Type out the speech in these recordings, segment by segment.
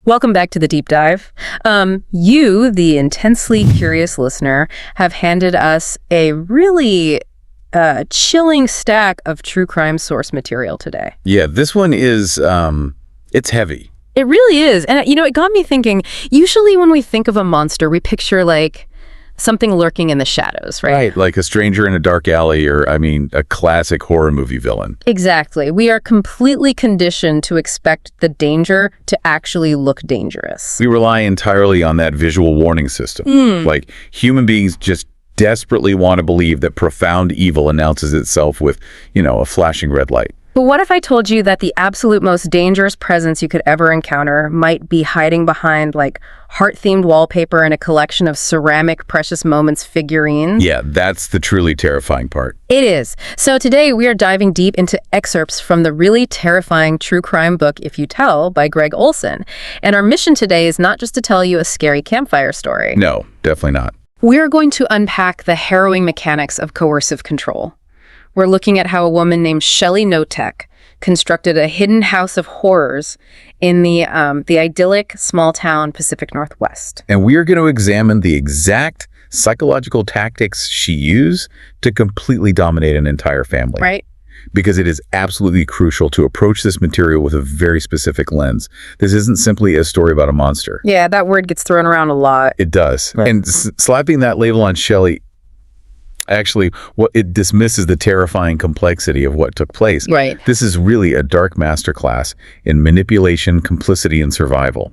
Welcome back to the deep dive. You, the intensely curious listener, have handed us a really chilling stack of true crime source material today. Yeah, this one is, it's heavy. It really is. And, it got me thinking, usually when we think of a monster, we picture, something lurking in the shadows, right? Right, like a stranger in a dark alley or, a classic horror movie villain. Exactly. We are completely conditioned to expect the danger to actually look dangerous. We rely entirely on that visual warning system. Like, human beings just desperately want to believe that profound evil announces itself with, a flashing red light. But what if I told you that the absolute most dangerous presence you could ever encounter might be hiding behind, heart-themed wallpaper and a collection of ceramic precious moments figurines? Yeah, that's the truly terrifying part. It is. So today we are diving deep into excerpts from the really terrifying true crime book If You Tell by Gregg Olsen. And our mission today is not just to tell you a scary campfire story. No, definitely not. We're going to unpack the harrowing mechanics of coercive control. We're looking at how a woman named Shelly Knotek constructed a hidden house of horrors in the idyllic small-town Pacific Northwest. And we are going to examine the exact psychological tactics she used to completely dominate an entire family. Right. Because it is absolutely crucial to approach this material with a very specific lens. This isn't simply a story about a monster. Yeah, that word gets thrown around a lot. It does. Right. And slapping that label on Shelly, actually, it dismisses the terrifying complexity of what took place. Right. This is really a dark masterclass in manipulation, complicity, and survival.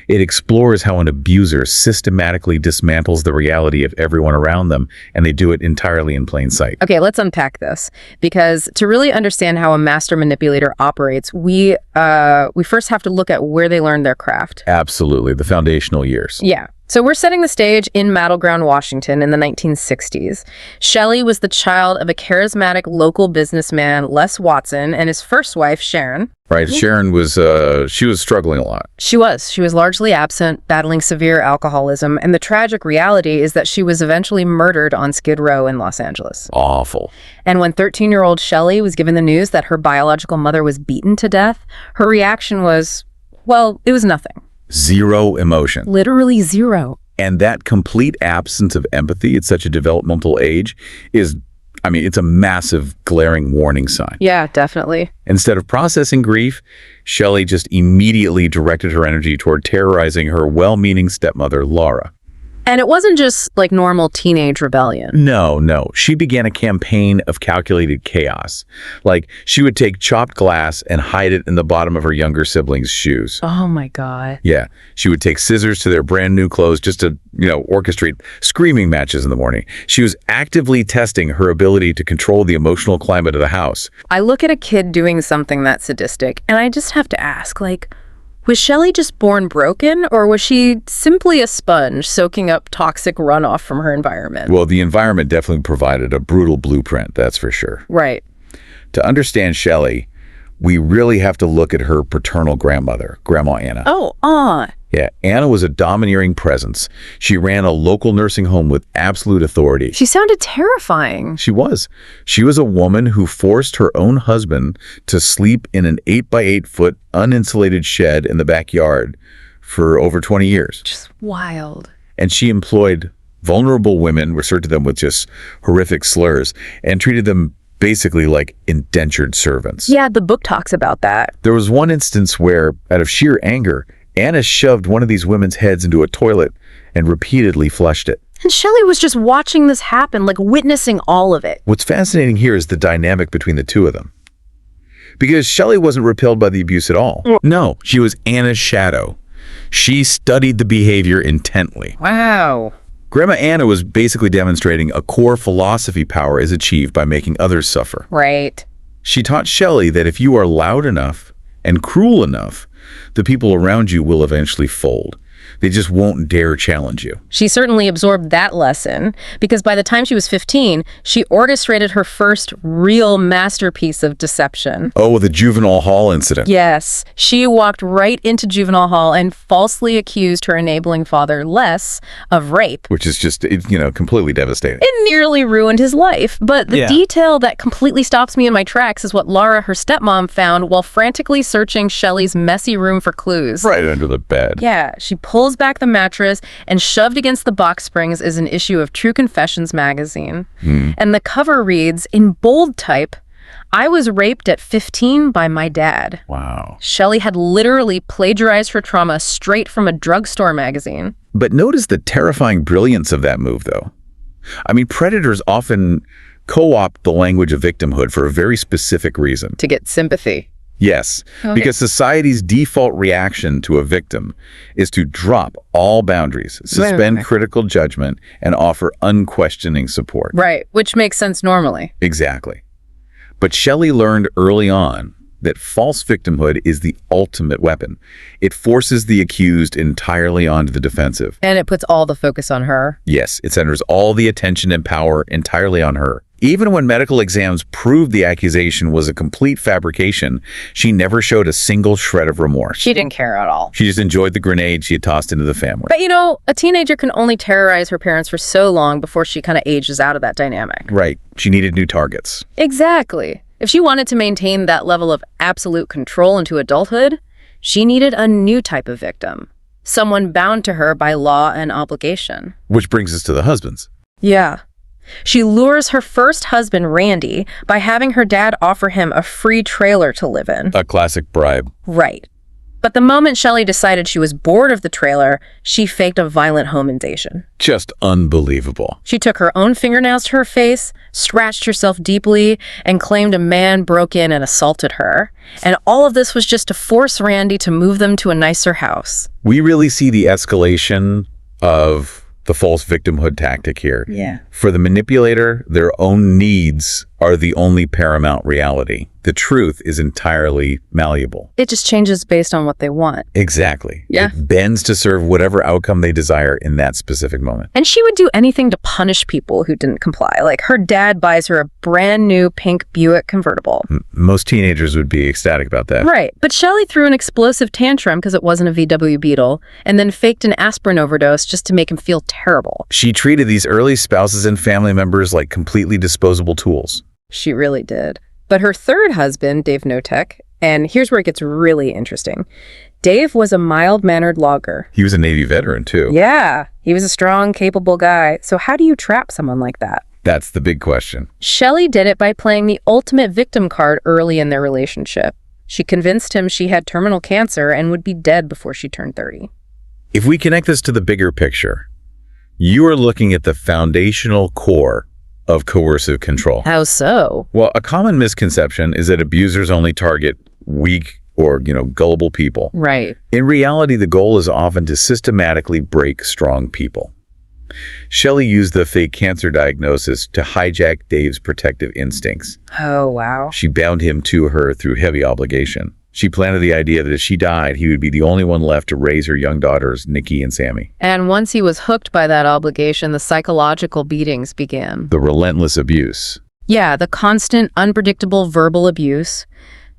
It explores how an abuser systematically dismantles the reality of everyone around them, and they do it entirely in plain sight. Okay, let's unpack this, because to really understand how a master manipulator operates, we first have to look at where they learned their craft. Absolutely, the foundational years. Yeah. So we're setting the stage in Mattle Ground, Washington in the 1960s. Shelley was the child of a charismatic local businessman, Les Watson, and his first wife, Sharon. Right, Sharon was, she was struggling a lot. She was largely absent, battling severe alcoholism, and the tragic reality is that she was eventually murdered on Skid Row in Los Angeles. Awful. And when 13-year-old Shelley was given the news that her biological mother was beaten to death, her reaction was, well, it was nothing. Zero emotion. Literally zero. And that complete absence of empathy at such a developmental age is, it's a massive, glaring warning sign. Yeah, definitely. Instead of processing grief, Shelley just immediately directed her energy toward terrorizing her well-meaning stepmother, Laura. And it wasn't just like normal teenage rebellion. No. She began a campaign of calculated chaos. Like, she would take chopped glass and hide it in the bottom of her younger siblings' shoes. Oh my God. Yeah. She would take scissors to their brand new clothes just to, orchestrate screaming matches in the morning. She was actively testing her ability to control the emotional climate of the house. I look at a kid doing something that sadistic, and I just have to ask, was Shelley just born broken, or was she simply a sponge soaking up toxic runoff from her environment? Well, the environment definitely provided a brutal blueprint, that's for sure. Right. To understand Shelley, we really have to look at her paternal grandmother, Grandma Anna. Oh, Yeah, Anna was a domineering presence. She ran a local nursing home with absolute authority. She sounded terrifying. She was. She was a woman who forced her own husband to sleep in an 8-by-8-foot uninsulated shed in the backyard for over 20 years. Just wild. And she employed vulnerable women, referred to them with just horrific slurs, and treated them basically like indentured servants. Yeah, the book talks about that. There was one instance where, out of sheer anger, Anna shoved one of these women's heads into a toilet and repeatedly flushed it. And Shelley was just watching this happen, witnessing all of it. What's fascinating here is the dynamic between the two of them. Because Shelley wasn't repelled by the abuse at all. No, she was Anna's shadow. She studied the behavior intently. Wow. Grandma Anna was basically demonstrating a core philosophy power is achieved by making others suffer. Right. She taught Shelley that if you are loud enough and cruel enough, the people around you will eventually fold. They just won't dare challenge you. She certainly absorbed that lesson, because by the time she was 15, she orchestrated her first real masterpiece of deception. Oh, the juvenile hall incident. Yes, she walked right into juvenile hall and falsely accused her enabling father, Les, of rape. Which is just, completely devastating. It nearly ruined his life, but the detail that completely stops me in my tracks is what Laura, her stepmom, found while frantically searching Shelly's messy room for clues. Right under the bed. Yeah, she pulls back the mattress, and shoved against the box springs is an issue of True Confessions magazine. And the cover reads, in bold type, "I was raped at 15 by my dad." Wow. Shelly had literally plagiarized her trauma straight from a drugstore magazine. But notice the terrifying brilliance of that move, though. I mean, predators often co-opt the language of victimhood for a very specific reason. To get sympathy. Yes, Okay. because society's default reaction to a victim is to drop all boundaries, suspend critical judgment, and offer unquestioning support. Right, which makes sense normally. Exactly. But Shelly learned early on that false victimhood is the ultimate weapon. It forces the accused entirely onto the defensive. And it puts all the focus on her. Yes, it centers all the attention and power entirely on her. Even when medical exams proved the accusation was a complete fabrication, she never showed a single shred of remorse. She didn't care at all. She just enjoyed the grenade she had tossed into the family. But a teenager can only terrorize her parents for so long before she kind of ages out of that dynamic. Right. She needed new targets. Exactly. If she wanted to maintain that level of absolute control into adulthood, she needed a new type of victim. Someone bound to her by law and obligation. Which brings us to the husbands. Yeah. She lures her first husband, Randy, by having her dad offer him a free trailer to live in. A classic bribe. Right. But the moment Shelly decided she was bored of the trailer, she faked a violent home invasion. Just unbelievable. She took her own fingernails to her face, scratched herself deeply, and claimed a man broke in and assaulted her. And all of this was just to force Randy to move them to a nicer house. We really see the escalation of the false victimhood tactic here. Yeah. For the manipulator, their own needs are the only paramount reality. The truth is entirely malleable. It just changes based on what they want. Exactly. Yeah. It bends to serve whatever outcome they desire in that specific moment. And she would do anything to punish people who didn't comply. Like her dad buys her a brand new pink Buick convertible. Most teenagers would be ecstatic about that. Right. But Shelly threw an explosive tantrum because it wasn't a VW Beetle, and then faked an aspirin overdose just to make him feel terrible. She treated these early spouses and family members like completely disposable tools. She really did. But her third husband, Dave Knotek, and here's where it gets really interesting. Dave was a mild-mannered logger. He was a Navy veteran, too. Yeah, he was a strong, capable guy. So how do you trap someone like that? That's the big question. Shelly did it by playing the ultimate victim card early in their relationship. She convinced him she had terminal cancer and would be dead before she turned 30. If we connect this to the bigger picture, you are looking at the foundational core of coercive control. How so? Well, a common misconception is that abusers only target weak or, gullible people. Right. In reality, the goal is often to systematically break strong people. Shelly used the fake cancer diagnosis to hijack Dave's protective instincts. Oh, wow. She bound him to her through heavy obligation. She planted the idea that if she died, he would be the only one left to raise her young daughters, Nikki and Sami. And once he was hooked by that obligation, the psychological beatings began. The relentless abuse. Yeah, the constant, unpredictable verbal abuse.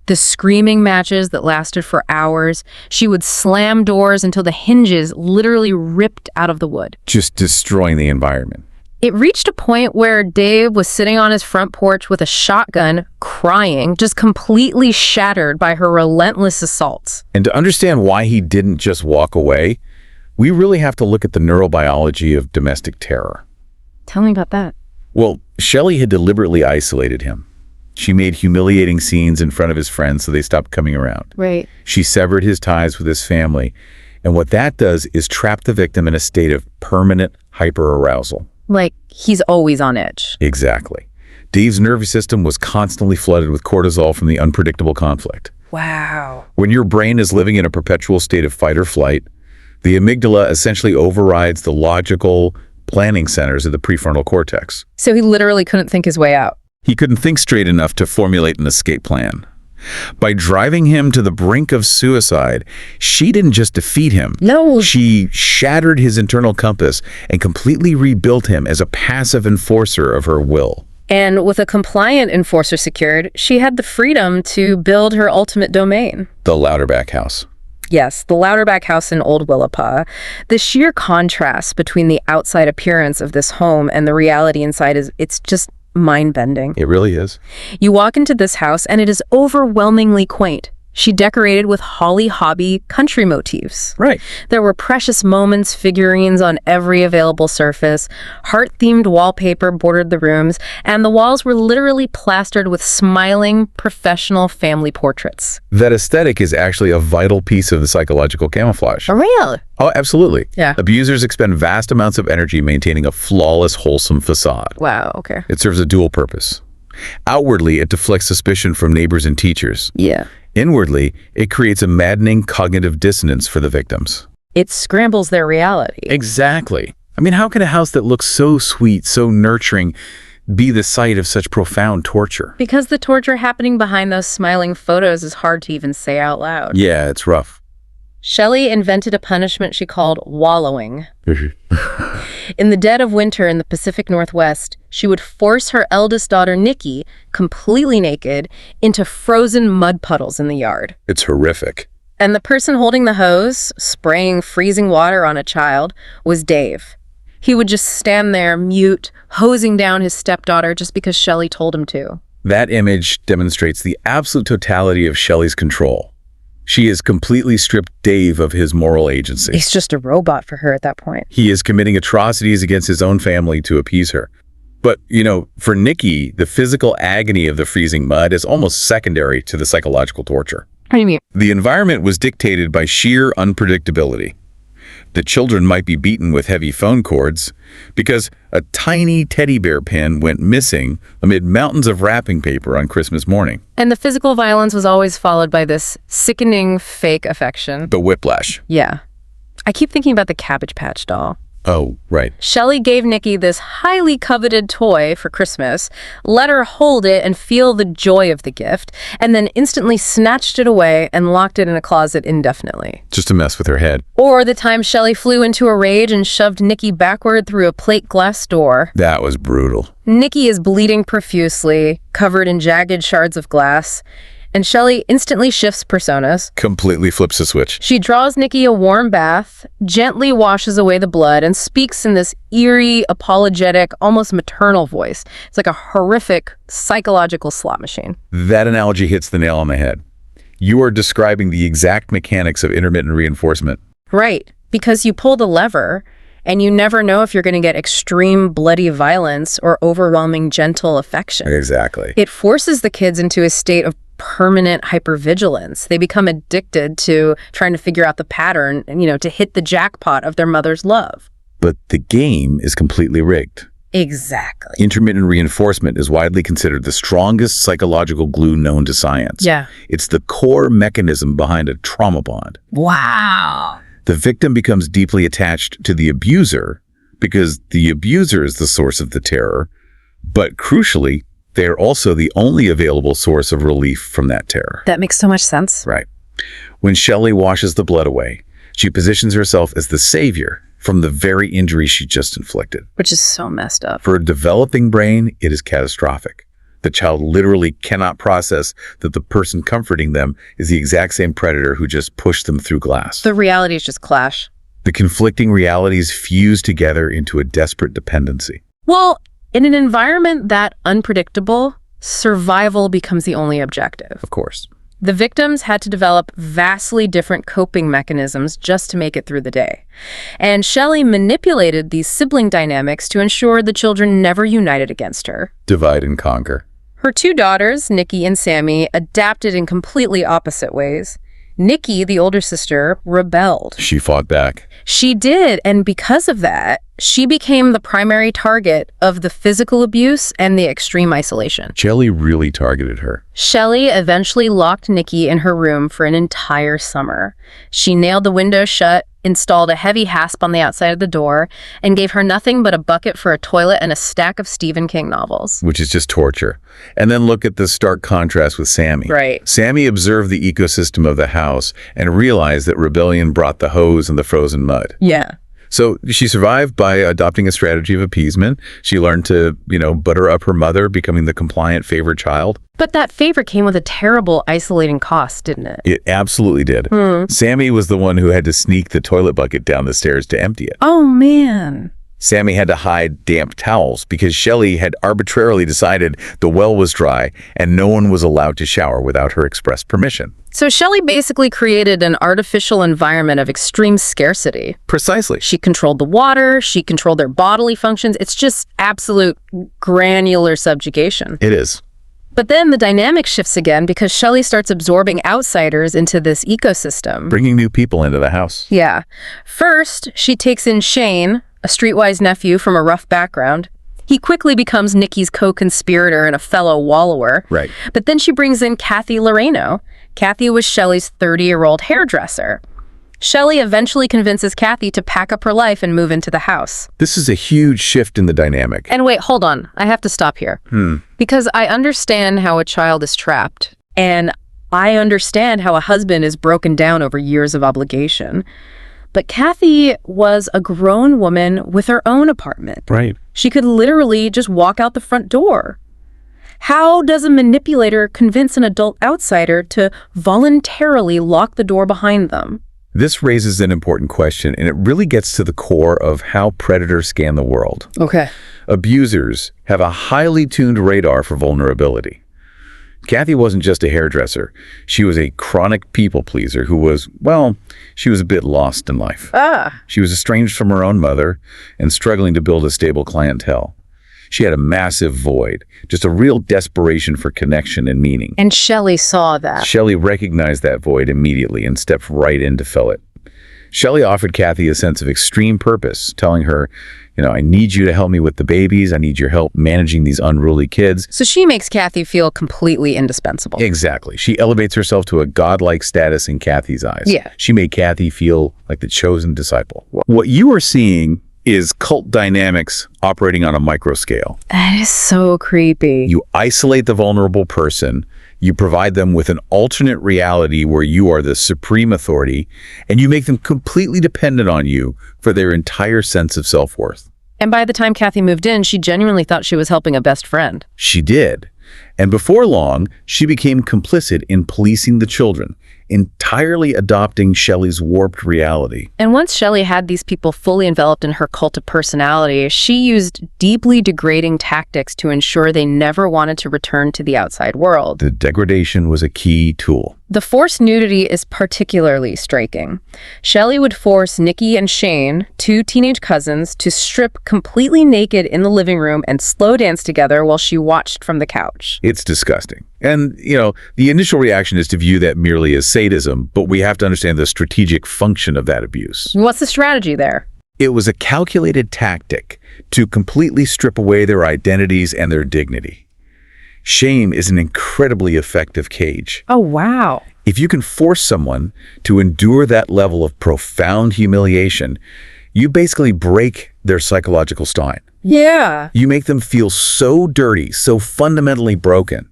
The screaming matches that lasted for hours. She would slam doors until the hinges literally ripped out of the wood. Just destroying the environment. It reached a point where Dave was sitting on his front porch with a shotgun, crying, just completely shattered by her relentless assaults. And to understand why he didn't just walk away, we really have to look at the neurobiology of domestic terror. Tell me about that. Well, Shelly had deliberately isolated him. She made humiliating scenes in front of his friends so they stopped coming around. Right. She severed his ties with his family. And what that does is trap the victim in a state of permanent hyperarousal. Like, he's always on edge. Exactly. Dave's nervous system was constantly flooded with cortisol from the unpredictable conflict. Wow. When your brain is living in a perpetual state of fight or flight, the amygdala essentially overrides the logical planning centers of the prefrontal cortex. So he literally couldn't think his way out. He couldn't think straight enough to formulate an escape plan. By driving him to the brink of suicide, she didn't just defeat him. No. She shattered his internal compass and completely rebuilt him as a passive enforcer of her will. And with a compliant enforcer secured, she had the freedom to build her ultimate domain. The Louderback house. Yes, the Louderback house in Old Willapa. The sheer contrast between the outside appearance of this home and the reality inside it's just mind-bending. It really is. You walk into this house and it is overwhelmingly quaint. She decorated with Holly Hobby country motifs. Right. There were precious moments figurines on every available surface, heart-themed wallpaper bordered the rooms, and the walls were literally plastered with smiling, professional family portraits. That aesthetic is actually a vital piece of the psychological camouflage. For real? Oh, absolutely. Yeah. Abusers expend vast amounts of energy maintaining a flawless, wholesome facade. Wow, okay. It serves a dual purpose. Outwardly, it deflects suspicion from neighbors and teachers. Yeah. Inwardly, it creates a maddening cognitive dissonance for the victims. It scrambles their reality. Exactly. I mean, how can a house that looks so sweet, so nurturing, be the site of such profound torture? Because the torture happening behind those smiling photos is hard to even say out loud. Yeah, it's rough. Shelley invented a punishment she called wallowing. In the dead of winter in the Pacific Northwest, she would force her eldest daughter, Nikki, completely naked, into frozen mud puddles in the yard. It's horrific. And the person holding the hose, spraying freezing water on a child, was Dave. He would just stand there, mute, hosing down his stepdaughter just because Shelley told him to. That image demonstrates the absolute totality of Shelley's control. She has completely stripped Dave of his moral agency. He's just a robot for her at that point. He is committing atrocities against his own family to appease her. But, for Nikki, the physical agony of the freezing mud is almost secondary to the psychological torture. What do you mean? The environment was dictated by sheer unpredictability. The children might be beaten with heavy phone cords because a tiny teddy bear pin went missing amid mountains of wrapping paper on Christmas morning. And the physical violence was always followed by this sickening fake affection. The whiplash. Yeah. I keep thinking about the Cabbage Patch doll. Oh, right. Shelley gave Nikki this highly coveted toy for Christmas, let her hold it and feel the joy of the gift, and then instantly snatched it away and locked it in a closet indefinitely. Just to mess with her head. Or the time Shelley flew into a rage and shoved Nikki backward through a plate glass door. That was brutal. Nikki is bleeding profusely, covered in jagged shards of glass, and Shelley instantly shifts personas. Completely flips a switch. She draws Nikki a warm bath, gently washes away the blood, and speaks in this eerie, apologetic, almost maternal voice. It's like a horrific psychological slot machine. That analogy hits the nail on the head. You are describing the exact mechanics of intermittent reinforcement. Right, because you pull the lever, and you never know if you're going to get extreme bloody violence or overwhelming gentle affection. Exactly. It forces the kids into a state of permanent hypervigilance. They become addicted to trying to figure out the pattern and, to hit the jackpot of their mother's love. But the game is completely rigged. Exactly. Intermittent reinforcement is widely considered the strongest psychological glue known to science. Yeah. It's the core mechanism behind a trauma bond. Wow. The victim becomes deeply attached to the abuser because the abuser is the source of the terror, but crucially, they are also the only available source of relief from that terror. That makes so much sense. Right. When Shelley washes the blood away, she positions herself as the savior from the very injury she just inflicted. Which is so messed up. For a developing brain, it is catastrophic. The child literally cannot process that the person comforting them is the exact same predator who just pushed them through glass. The realities just clash. The conflicting realities fuse together into a desperate dependency. Well, in an environment that unpredictable, survival becomes the only objective. Of course. The victims had to develop vastly different coping mechanisms just to make it through the day. And Shelley manipulated these sibling dynamics to ensure the children never united against her. Divide and conquer. Her two daughters, Nikki and Sami, adapted in completely opposite ways. Nikki, the older sister, rebelled. She fought back. She did, and because of that, She became the primary target of the physical abuse and the extreme isolation. Shelly really targeted her. Shelly eventually locked Nikki in her room for an entire summer. She nailed the window shut, installed a heavy hasp on the outside of the door, and gave her nothing but a bucket for a toilet and a stack of Stephen King novels. Which is just torture. And then look at the stark contrast with Sami. Right. Sami observed the ecosystem of the house and realized that rebellion brought the hose and the frozen mud. Yeah. So she survived by adopting a strategy of appeasement. She learned to, butter up her mother, becoming the compliant favorite child. But that favor came with a terrible isolating cost, didn't it? It absolutely did. Sami was the one who had to sneak the toilet bucket down the stairs to empty it. Oh, man. Sami had to hide damp towels because Shelly had arbitrarily decided the well was dry and no one was allowed to shower without her express permission. So Shelly basically created an artificial environment of extreme scarcity. Precisely. She controlled the water, she controlled their bodily functions. It's just absolute granular subjugation. It is. But then the dynamic shifts again because Shelly starts absorbing outsiders into this ecosystem. Bringing new people into the house. Yeah. First, she takes in Shane, a streetwise nephew from a rough background. He quickly becomes Nikki's co-conspirator and a fellow wallower. Right. But then she brings in Kathy Loreno. Kathy was Shelly's 30-year-old hairdresser. Shelly eventually convinces Kathy to pack up her life and move into the house. This is a huge shift in the dynamic. And wait, hold on. I have to stop here. Because I understand how a child is trapped. And I understand how a husband is broken down over years of obligation. But Kathy was a grown woman with her own apartment. Right. She could literally just walk out the front door. How does a manipulator convince an adult outsider to voluntarily lock the door behind them? This raises an important question, and it really gets to the core of how predators scan the world. Okay. Abusers have a highly tuned radar for vulnerability. Kathy wasn't just a hairdresser. She was a chronic people pleaser who was, she was a bit lost in life. She was estranged from her own mother and struggling to build a stable clientele. She had a massive void, just a real desperation for connection and meaning. And Shelly saw that. Shelly recognized that void immediately and stepped right in to fill it. Shelly offered Kathy a sense of extreme purpose, telling her, I need you to help me with the babies. I need your help managing these unruly kids. So she makes Kathy feel completely indispensable. Exactly. She elevates herself to a godlike status in Kathy's eyes. Yeah. She made Kathy feel like the chosen disciple. What you are seeing is cult dynamics operating on a micro scale. That is so creepy. You isolate the vulnerable person, you provide them with an alternate reality where you are the supreme authority, and you make them completely dependent on you for their entire sense of self-worth. And by the time Kathy moved in, she genuinely thought she was helping a best friend. She did. And before long, she became complicit in policing the children, entirely adopting Shelly's warped reality. And once Shelly had these people fully enveloped in her cult of personality, she used deeply degrading tactics to ensure they never wanted to return to the outside world. The degradation was a key tool. The forced nudity is particularly striking. Shelly would force Nikki and Shane, two teenage cousins, to strip completely naked in the living room and slow dance together while she watched from the couch. It's disgusting. And, the initial reaction is to view that merely as sadism, but we have to understand the strategic function of that abuse. What's the strategy there? It was a calculated tactic to completely strip away their identities and their dignity. Shame is an incredibly effective cage. Oh, wow. If you can force someone to endure that level of profound humiliation, you basically break their psychological spine. Yeah. You make them feel so dirty, so fundamentally broken,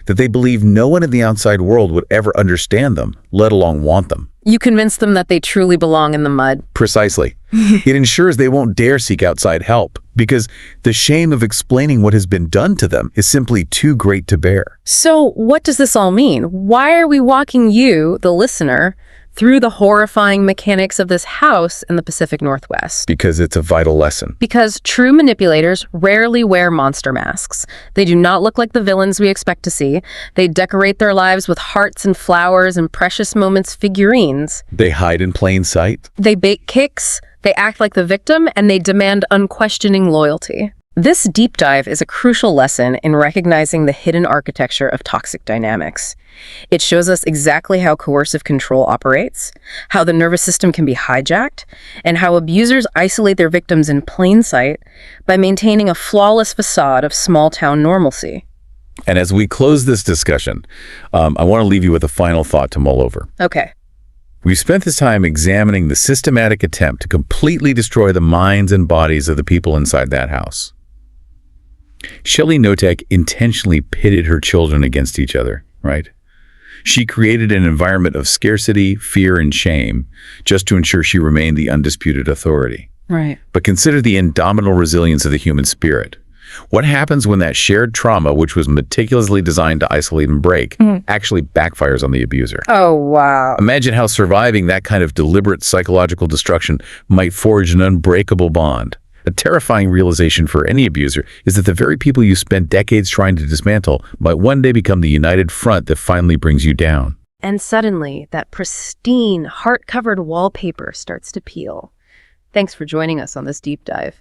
that they believe no one in the outside world would ever understand them, let alone want them. You convince them that they truly belong in the mud. Precisely. It ensures they won't dare seek outside help because the shame of explaining what has been done to them is simply too great to bear. So what does this all mean? Why are we walking you, the listener, through the horrifying mechanics of this house in the Pacific Northwest? Because it's a vital lesson. Because true manipulators rarely wear monster masks. They do not look like the villains we expect to see. They decorate their lives with hearts and flowers and precious moments figurines. They hide in plain sight. They bait kicks, they act like the victim, and they demand unquestioning loyalty. This deep dive is a crucial lesson in recognizing the hidden architecture of toxic dynamics. It shows us exactly how coercive control operates, how the nervous system can be hijacked, and how abusers isolate their victims in plain sight by maintaining a flawless facade of small-town normalcy. And as we close this discussion, I want to leave you with a final thought to mull over. Okay. We've spent this time examining the systematic attempt to completely destroy the minds and bodies of the people inside that house. Shelly Knotek intentionally pitted her children against each other, right? She created an environment of scarcity, fear, and shame just to ensure she remained the undisputed authority. Right. But consider the indomitable resilience of the human spirit. What happens when that shared trauma, which was meticulously designed to isolate and break, actually backfires on the abuser? Oh, wow. Imagine how surviving that kind of deliberate psychological destruction might forge an unbreakable bond. A terrifying realization for any abuser is that the very people you spent decades trying to dismantle might one day become the united front that finally brings you down. And suddenly, that pristine, heart-covered wallpaper starts to peel. Thanks for joining us on this deep dive.